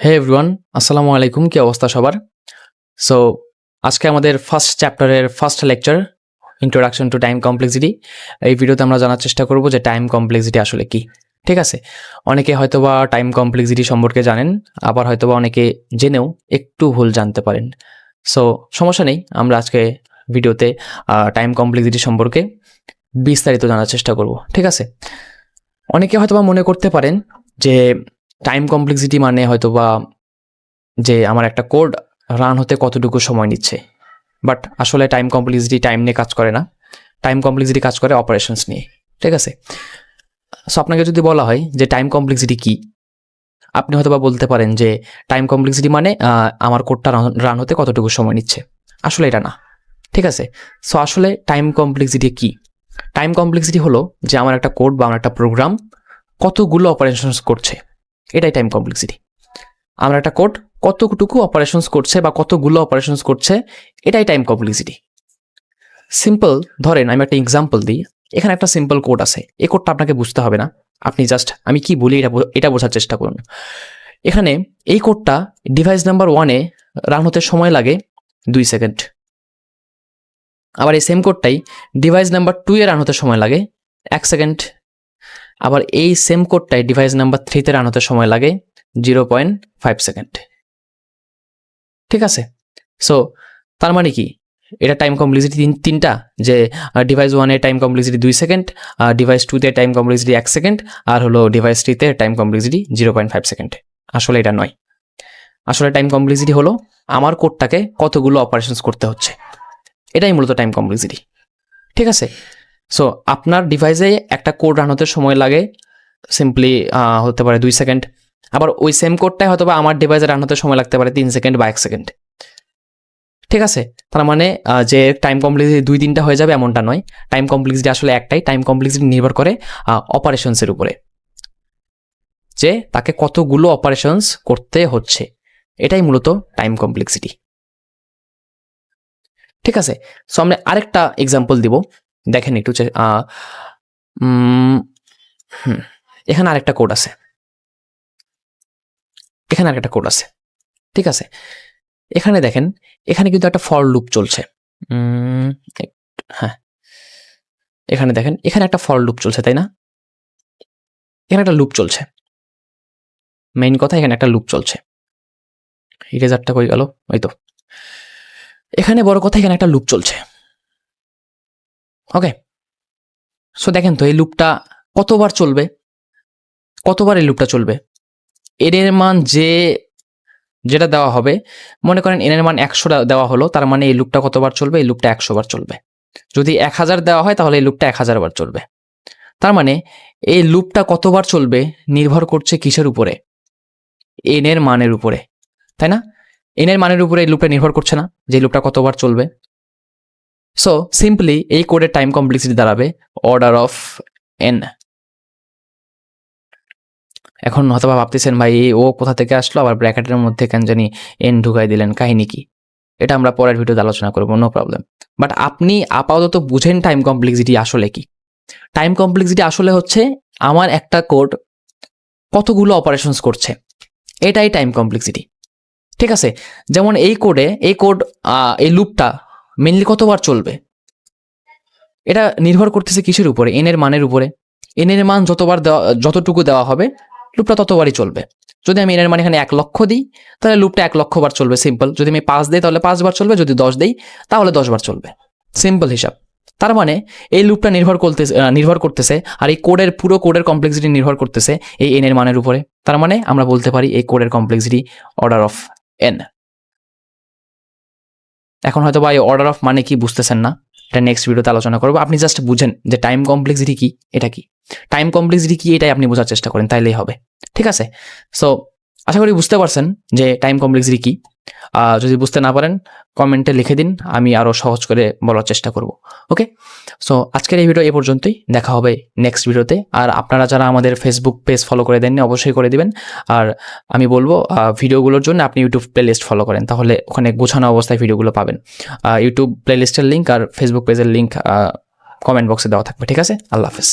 হে everyone, আসসালামু আলাইকুম। কি অবস্থা সবার? সো আজকে আমাদের ফার্স্ট চ্যাপ্টারের first lecture, introduction to time complexity. এই ভিডিওতে আমরা জানার চেষ্টা করব যে টাইম কমপ্লেক্সিটি আসলে কি। ঠিক আছে, অনেকে হয়তোবা টাইম কমপ্লেক্সিটি সম্পর্কে জানেন, আবার হয়তোবা অনেকে জেনেও একটু ভুল জানতে পারেন। সো সমস্যা নেই, আমরা আজকে ভিডিওতে টাইম কমপ্লেক্সিটি সম্পর্কে বিস্তারিত জানার চেষ্টা করব। ঠিক আছে, অনেকে হয়তোবা মনে করতে পারেন যে টাইম কমপ্লেক্সিটি মানে হয়তোবা যে আমার একটা কোড রান হতে কতটুকু সময় নিচ্ছে, বাট আসলে টাইম কমপ্লেক্সিটি টাইম নিয়ে কাজ করে না। টাইম কমপ্লেক্সিটি কাজ করে অপারেশনস নিয়ে। ঠিক আছে, সো আপনাকে যদি বলা হয় যে টাইম কমপ্লেক্সিটি কি, আপনি হয়তোবা বলতে পারেন যে টাইম কমপ্লেক্সিটি মানে আমার কোডটা রান হতে কতটুকু সময় নিচ্ছে। আসলে এটা না। ঠিক আছে, সো আসলে টাইম কমপ্লেক্সিটি কি? টাইম কমপ্লেক্সিটি হলো যে আমার একটা কোড বা আমার একটা প্রোগ্রাম কতগুলো অপারেশনস করছে, এটাই টাইম কমপ্লেক্সিটি। আমার একটা কোড কতটুকু অপারেশনস করছে বা কতগুলো অপারেশনস করছে, এটাই টাইম কমপ্লেক্সিটি। সিম্পল ধরেন আমি একটা এক্সাম্পল দিই। এখানে একটা সিম্পল কোড আছে, এই কোডটা আপনাকে বুঝতে হবে না, আপনি জাস্ট আমি কি বলি এটা বোঝার চেষ্টা করুন। এখানে এই কোডটা ডিভাইস নাম্বার 1-এ রান হতে সময় লাগে 2 সেকেন্ড। আবার এই সেম কোডটাই ডিভাইস নাম্বার 2-এ রান হতে সময় লাগে 1 সেকেন্ড। আবার এই সেম কোডটাই ডিভাইস নাম্বার 3-তে রান হতে সময় লাগে 0.5 সেকেন্ড। ঠিক আছে, সো তার মানে কি, এটা টাইম কমপ্লেক্সিটি তিনটা, যে ডিভাইস 1-এ টাইম কমপ্লেক্সিটি 2 সেকেন্ড, ডিভাইস 2-তে টাইম কমপ্লেক্সিটি 1 সেকেন্ড, আর হলো ডিভাইস 3-তে টাইম কমপ্লেক্সিটি 0.5 সেকেন্ড। আসলে এটা নয়। আসলে টাইম কমপ্লেক্সিটি হলো আমার কোডটাকে কতগুলো অপারেশনস করতে হচ্ছে, এটাই মূলত টাইম কমপ্লেক্সিটি। ঠিক আছে, সো আপনার ডিভাইসে একটা কোড রান হতে সময় লাগে সিম্পলি হতে পারে 2 সেকেন্ড। আবার ওই সেম কোডটাই হয়তো বা আমার ডিভাইসে রান হতে সময় লাগতে পারে 3 সেকেন্ড বা 1 সেকেন্ড। ঠিক আছে, তার মানে যে টাইম কমপ্লেক্সিটি 2-3টা হয়ে যাবে এমনটা নয়। টাইম কমপ্লেক্সিটি আসলে একটাই। টাইম কমপ্লেক্সিটি নির্ভর করে অপারেশনসের উপরে, যে তাকে কতগুলো অপারেশনস করতে হচ্ছে, এটাই মূলত টাইম কমপ্লেক্সিটি। ঠিক আছে, সো আমরা আরেকটা এক্সাম্পল দিব, দেখেন একটু। এখানে আরেকটা কোড আছে, এখানে আরেকটা কোড আছে। ঠিক আছে, এখানে দেখেন, এখানে কিন্তু একটা ফর লুপ চলছে। হ্যাঁ, এখানে দেখেন, এখানে একটা ফর লুপ চলছে, তাই না? এখানে একটা লুপ চলছে। মেইন কথা, এখানে একটা লুপ চলছে। ইরেজারটা কই গেল? ওই তো। এখানে বড় কথা, এখানে একটা লুপ চলছে। ওকে, সো দেখেন তো এই লুপটা কতবার চলবে, কতবার এই লুপটা চলবে। এর মান যেটা দেওয়া হবে, মনে করেন এর মান 100 দেওয়া হলো, তার মানে এই লুপটা কতবার চলবে? এই লুপটা 100 বার চলবে। যদি 1000 দেওয়া হয়, তাহলে এই লুপটা 1000 বার চলবে। তার মানে এই লুপটা কতবার চলবে নির্ভর করছে কিসের উপরে? এন এর মানের উপরে, তাই না? এন এর মানের উপরে এই লুপটা নির্ভর করছে না যে লুপটা কতবার চলবে। সো সিম্পলি এই কোডের টাইম কমপ্লেক্সিটি দাঁড়াবে অর্ডার অফ এন। এখন হয়তো ভাবতেছেন, ভাই ও কোথা থেকে আসলো, আবার ব্র্যাকেটের মধ্যে কেন জানি এন ঢুকাই দিলেন, কাহিনী কি? এটা আমরা পরের ভিডিওতে আলোচনা করবো, নো প্রবলেম। বাট আপনি আপাতত বুঝেন টাইম কমপ্লেক্সিটি আসলে কি। টাইম কমপ্লেক্সিটি আসলে হচ্ছে আমার একটা কোড কতগুলো অপারেশনস করছে, এটাই টাইম কমপ্লেক্সিটি। ঠিক আছে, যেমন এই এই লুপটা মেনলি কতবার চলবে, এটা নির্ভর করতেছে কিসের উপরে? এন এর মানের উপরে। এন এর মান যতটুকু দেওয়া হবে, লুপটা ততবারই চলবে। যদি আমি এন এর মান এখানে 1 লক্ষ দিই, তাহলে লুপটা 1 লক্ষ বার চলবে, সিম্পল। যদি আমি 5 দিই, তাহলে 5 বার চলবে। যদি 10 দিই, তাহলে 10 বার চলবে, সিম্পল হিসাব। তার মানে এই লুপটা নির্ভর করতেছে, আর এই পুরো কোডের কমপ্লেক্সিটি নির্ভর করতেছে এই এন এর মানের উপরে। তার মানে আমরা বলতে পারি এই কোডের কমপ্লেক্সিটি অর্ডার অফ এন। এখন হয়তো বা এই অর্ডার অফ মানে কি বুঝতেছেন না, এটা নেক্সট ভিডিওতে আলোচনা করবো। আপনি জাস্ট বুঝেন যে টাইম কমপ্লেক্সিটি কি, এটা কি। টাইম কমপ্লেক্সিটি কি, এটাই আপনি বোঝার চেষ্টা করেন, তাইলেই হবে। ঠিক আছে, সো আশা করি বুঝতে পারছেন যে টাইম কমপ্লেক্সিটি কি। যদি বুঝতে না পারেন, কমেন্টে লিখে দিন, আমি আরও সহজ করে বলার চেষ্টা করব। ওকে, সো আজকের এই ভিডিও এ পর্যন্তই, দেখা হবে নেক্সট ভিডিওতে। আর আপনারা যারা আমাদের ফেসবুক পেজ ফলো করে দেননি, অবশ্যই করে দিবেন। আর আমি বলবো ভিডিওগুলোর জন্য আপনি ইউটিউব প্লেলিস্ট ফলো করেন, তাহলে ওখানে গোছানো অবস্থায় ভিডিওগুলো পাবেন। ইউটিউব প্লেলিস্টের লিঙ্ক আর ফেসবুক পেজের লিঙ্ক কমেন্ট বক্সে দেওয়া থাকবে। ঠিক আছে, আল্লাহ হাফেজ।